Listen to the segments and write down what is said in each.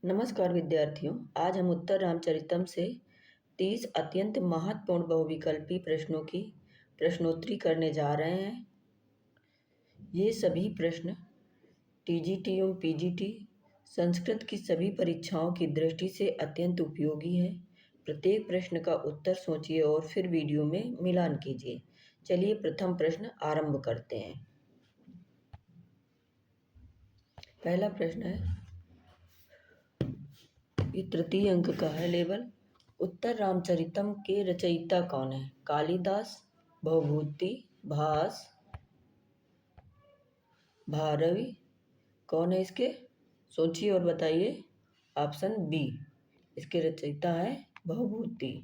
नमस्कार विद्यार्थियों, आज हम उत्तर रामचरितम से 30 अत्यंत महत्वपूर्ण बहुविकल्पी प्रश्नों की प्रश्नोत्तरी करने जा रहे हैं। ये सभी प्रश्न टीजीटी एवं पीजीटी संस्कृत की सभी परीक्षाओं की दृष्टि से अत्यंत उपयोगी है। प्रत्येक प्रश्न का उत्तर सोचिए और फिर वीडियो में मिलान कीजिए। चलिए प्रथम प्रश्न आरंभ करते हैं। पहला प्रश्न है, ये तृतीय अंक का है लेवल। उत्तर रामचरितम के रचयिता कौन है? कालिदास, भवभूति, भास, भारवी। कौन है इसके? सोचिए और बताइए। ऑप्शन बी, इसके रचयिता है Bhavabhuti.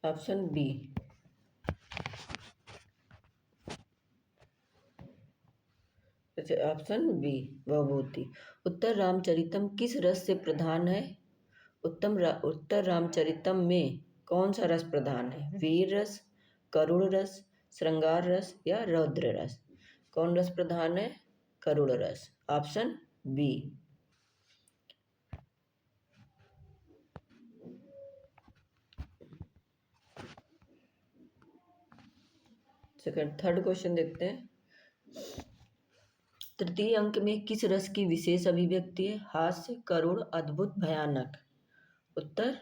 Option B. Option B Bhavabhuti. Uttar Ramcharitam किस रस से प्रधान है? उत्तर रामचरितम में कौन सा रस प्रधान है? वीर रस, करुण रस, श्रृंगार रस या रौद्र रस? कौन रस प्रधान है? करुण रस। Option B. थर्ड क्वेश्चन देखते हैं। तृतीय अंक में किस रस की विशेष अभिव्यक्ति है? हास्य, करुण, अद्भुत, भयानक। उत्तर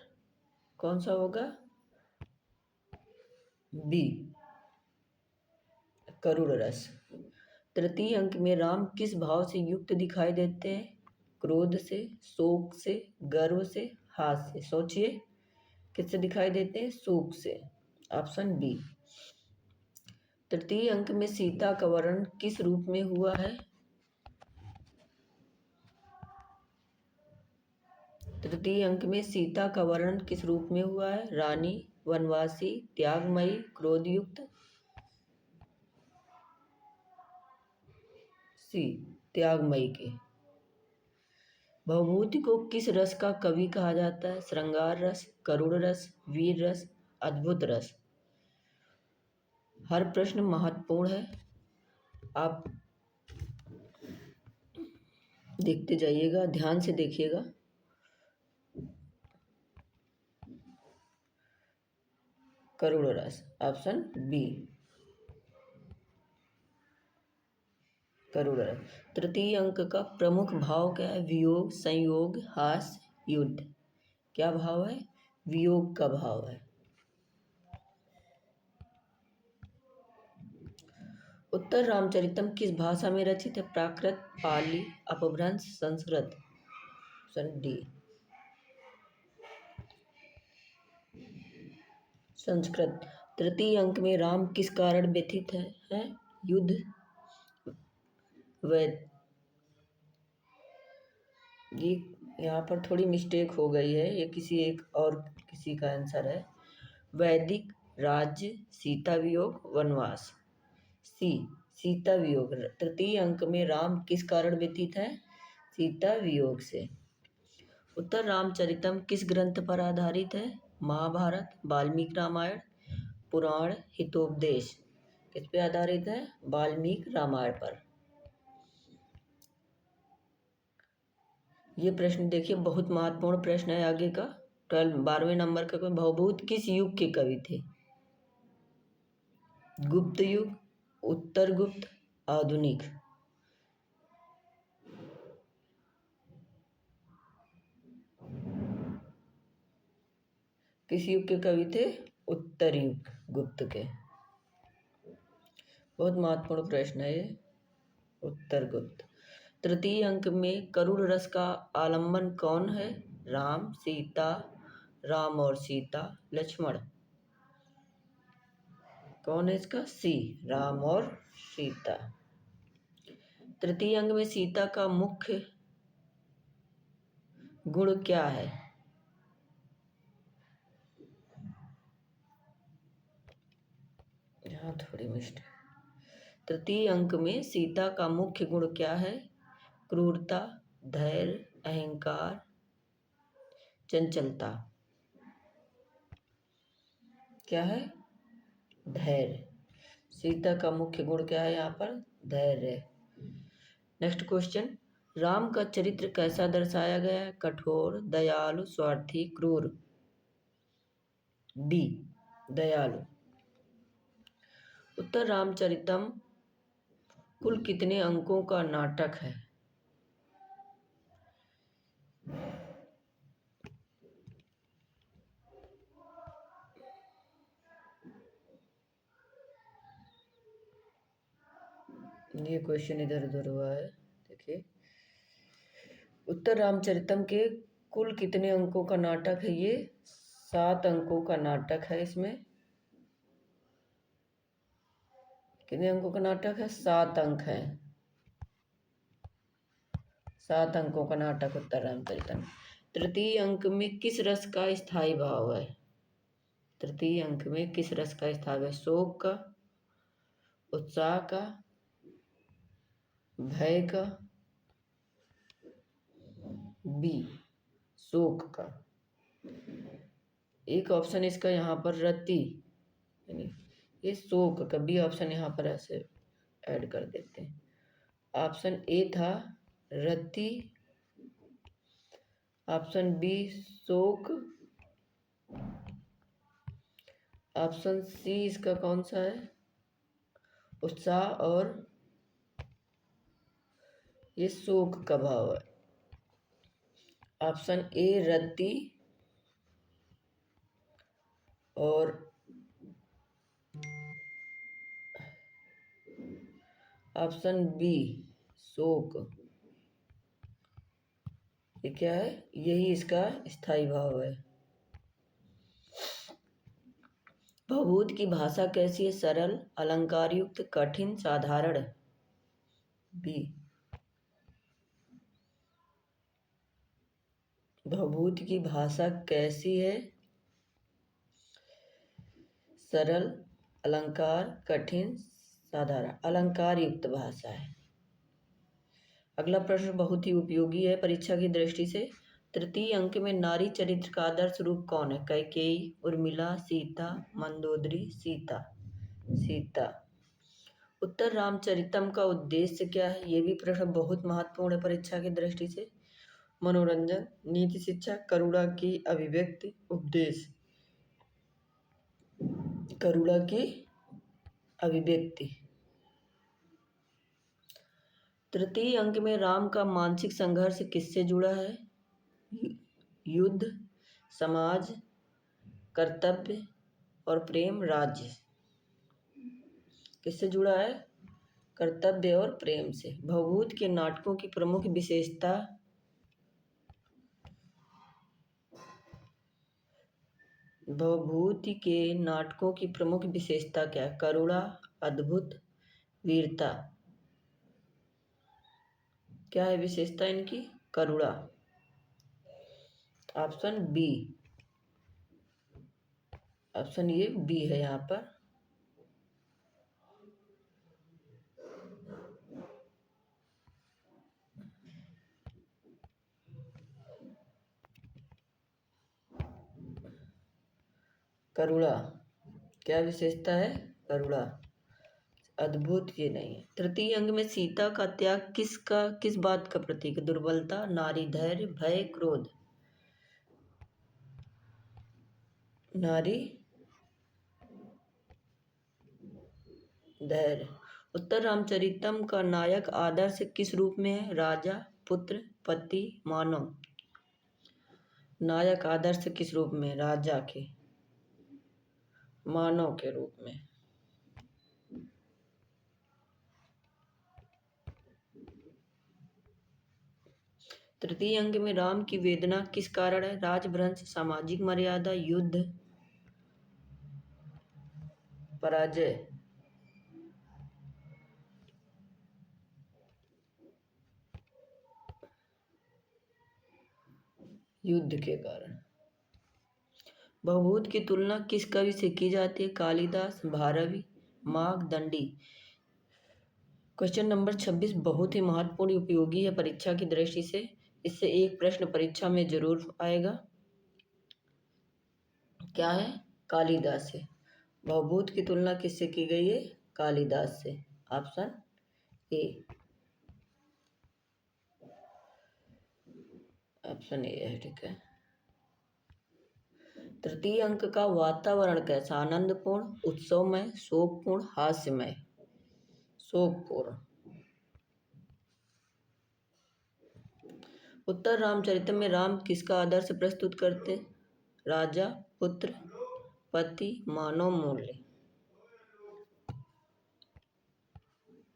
कौन सा होगा? बी, करुण रस। तृतीय अंक में राम किस भाव से युक्त दिखाई देते हैं? क्रोध से, शोक से, गर्व से, हास्य से। सोचिए, किससे दिखाई देते हैं? शोक से। Option B. तृतीय अंक में सीता का वर्णन किस रूप में हुआ है? तृतीय अंक में सीता का वर्णन किस रूप में हुआ है? रानी, वनवासी, त्यागमयी, क्रोधयुक्त। सी, त्यागमयी के। भवभूति को किस रस का कवि कहा जाता है? श्रृंगार रस, करुण रस, वीर रस, अद्भुत रस। हर प्रश्न महत्वपूर्ण है, आप देखते जाइएगा, ध्यान से देखिएगा। करुण रस। ऑप्शन बी, करुण रस। तृतीय अंक का प्रमुख भाव क्या है? वियोग, संयोग, हास्य, युद्ध। क्या भाव है? वियोग का भाव है। उत्तर रामचरितम किस भाषा में रचित है? प्राकृत, पाली, अपभ्रंश, संस्कृत। डी, संस्कृत। तृतीय अंक में राम किस कारण व्यथित है? युद्ध, वैद। ये यहाँ पर थोड़ी मिस्टेक हो गई है, ये किसी का आंसर है। वैदिक, राज्य, सीता वियोग, वनवास। सी, सीता वियोग। तृतीय अंक में राम किस कारण व्यतीत है? सीता वियोग से। उत्तर रामचरितम किस ग्रंथ पर आधारित है? महाभारत, वाल्मीकि रामायण, पुराण, हितोपदेश। किस पे आधारित है? वाल्मीकि रामायण पर। ये प्रश्न देखिए, बहुत महत्वपूर्ण प्रश्न है आगे का। 12वें नंबर का। भवभूत किस युग के कवि थे? गुप्त युग, उत्तर गुप्त, आधुनिक। किस युग के कवि थे? उत्तर युग, गुप्त के। बहुत महत्वपूर्ण प्रश्न है ये। उत्तर गुप्त। तृतीय अंक में करुण रस का आलंबन कौन है? राम, सीता, राम और सीता, लक्ष्मण। कौन है इसका? सी, राम और सीता। तृतीय अंग में सीता का मुख्य गुण क्या है? यहाँ थोड़ी मिस्टेक। तृतीय अंक में सीता का मुख्य गुण क्या है? क्रूरता, धैर्य, अहंकार, चंचलता। क्या है? धैर्य। सीता का मुख्य गुण क्या है यहाँ पर? धैर्य। नेक्स्ट क्वेश्चन, राम का चरित्र कैसा दर्शाया गया है? कठोर, दयालु, स्वार्थी, क्रूर। डी, दयालु। उत्तर रामचरितम कुल कितने अंकों का नाटक है? ये क्वेश्चन इधर उधर हुआ है, देखिए। उत्तर रामचरितम के कुल कितने अंकों का नाटक है? ये 7 अंकों का नाटक है। इसमें कितने अंकों का नाटक है? 7 अंक है। 7 अंकों का नाटक उत्तर रामचरितम। तृतीय अंक में किस रस का स्थायी भाव है? तृतीय अंक में किस रस का स्थायी है? शोक का, उत्साह का, भय का, बी, शोक का। एक ऑप्शन इसका यहाँ पर रति, यानी ये शोक का, बी ऑप्शन यहाँ पर ऐसे ऐड कर देते हैं। ऑप्शन ए था रति, ऑप्शन बी शोक, ऑप्शन सी इसका कौन सा है? उत्साह, और ये शोक का भाव है। ऑप्शन ए रति और ऑप्शन बी शोक, ये क्या है? यही इसका स्थायी भाव है। भवभूत की भाषा कैसी है? सरल, अलंकार युक्त, कठिन, साधारण। बी, भवभूत की भाषा कैसी है? सरल, अलंकार, कठिन, साधारण। अलंकार युक्त भाषा है। अगला प्रश्न बहुत ही उपयोगी है परीक्षा की दृष्टि से। तृतीय अंक में नारी चरित्र का आदर्श रूप कौन है? कैकेयी, उर्मिला, सीता, मंदोदरी, सीता। सीता। उत्तर रामचरितम का उद्देश्य क्या है? ये भी प्रश्न बहुत महत्वपूर्ण है परीक्षा की दृष्टि से। मनोरंजन, नीति शिक्षा, करुणा की अभिव्यक्ति, उपदेश। करुणा की अभिव्यक्ति। तृतीय अंक में राम का मानसिक संघर्ष किससे जुड़ा है? युद्ध, समाज, कर्तव्य और प्रेम, राज्य। किससे जुड़ा है? कर्तव्य और प्रेम से। भवभूत के नाटकों की प्रमुख विशेषता? भवभूति के नाटकों की प्रमुख विशेषता क्या है? करुणा, अद्भुत, वीरता। क्या है विशेषता इनकी? करुणा। ऑप्शन बी, ऑप्शन ये बी है यहाँ पर। करुणा। क्या विशेषता है? करुणा। अद्भुत ये नहीं है। तृतीय अंग में सीता का त्याग किस बात का प्रतीक है? दुर्बलता, नारी धैर्य, भय, क्रोध। नारी धैर्य। उत्तर रामचरितम का नायक आदर्श किस रूप में है? राजा, पुत्र, पति, मानव। नायक आदर्श किस रूप में? राजा के, मानव के रूप में। तृतीय अंक में राम की वेदना किस कारण है? राजभ्रंश, सामाजिक मर्यादा, युद्ध, पराजय। युद्ध के कारण। भवभूत की तुलना किस कवि से की जाती है? कालिदास, भारवी, मार्कंडेय। क्वेश्चन नंबर 26 बहुत ही महत्वपूर्ण उपयोगी है परीक्षा की दृष्टि से। इससे एक प्रश्न परीक्षा में जरूर आएगा। क्या है? कालिदास है। भवभूत की तुलना किससे की गई है? कालिदास से। Option A. ऑप्शन ए है, ठीक है। तृतीय अंक का वातावरण कैसा? आनंदपूर्ण, उत्सवमय, शोकपूर्ण, हास्यमय। शोकपूर्ण। उत्तर रामचरित में राम किसका आदर्श प्रस्तुत करते? राजा, पुत्र, पति, मानव मूल्य।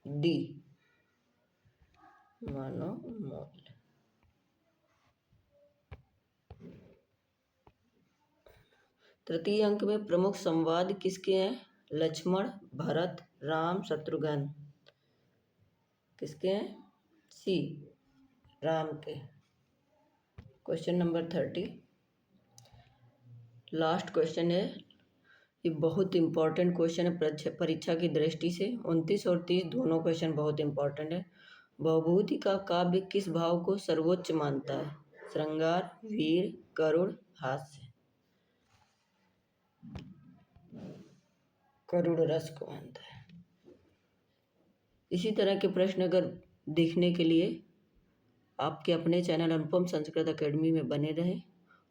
डी, मानव मूल्य। तृतीय अंक में प्रमुख संवाद किसके हैं? लक्ष्मण, भरत, राम, शत्रुघ्न। किसके हैं? सी, राम के। क्वेश्चन नंबर 30, लास्ट क्वेश्चन है। ये बहुत इंपॉर्टेंट क्वेश्चन है परीक्षा की दृष्टि से। 29 और 30 दोनों क्वेश्चन बहुत इंपॉर्टेंट है। भवभूति का काव्य किस भाव को सर्वोच्च मानता है? श्रृंगार, वीर, करुण, हास्य। करुण रस को मानता है। इसी तरह के प्रश्न अगर देखने के लिए आपके अपने चैनल अनुपम संस्कृत अकेडमी में बने रहें।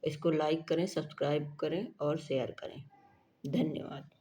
इसको लाइक करें, सब्सक्राइब करें और शेयर करें। धन्यवाद।